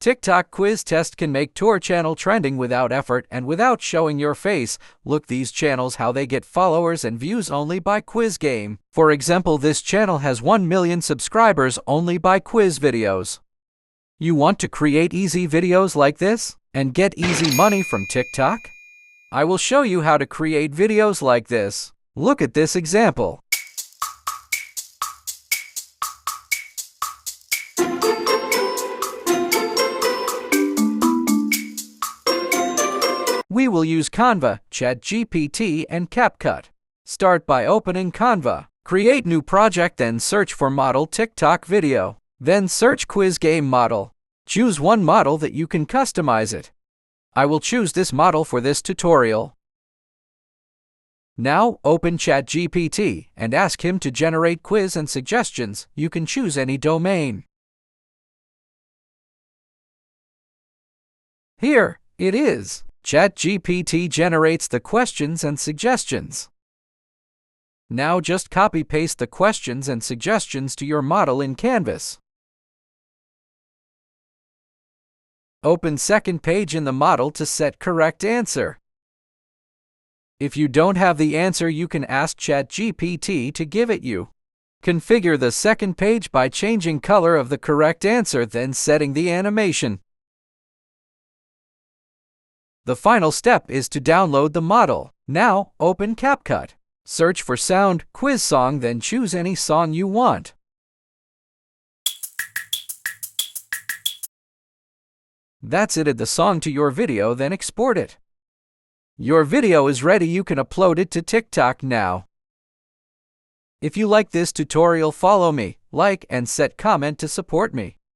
TikTok quiz test can make your channel trending without effort and without showing your face. Look these channels how they get followers and views only by quiz game. For example, this channel has 1 million subscribers only by quiz videos. You want to create easy videos like this and get easy money from TikTok? I will show you how to create videos like this. Look at this example. We will use Canva, ChatGPT, and CapCut. Start by opening Canva. Create new project, then search for model TikTok video. Then search quiz game model. Choose one model that you can customize it. I will choose this model for this tutorial. Now open ChatGPT and ask him to generate quiz and suggestions. You can choose any domain. Here it is. ChatGPT generates the questions and suggestions. Now just copy-paste the questions and suggestions to your model in Canvas. Open second page in the model to set correct answer. If you don't have the answer, you can ask ChatGPT to give it you. Configure the second page by changing color of the correct answer, then setting the animation. The final step is to download the model. Now, open CapCut. Search for sound, quiz song, then choose any song you want. That's it. Add the song to your video, then export it. Your video is ready. You can upload it to TikTok now. If you like this tutorial, follow me, like, and set comment to support me.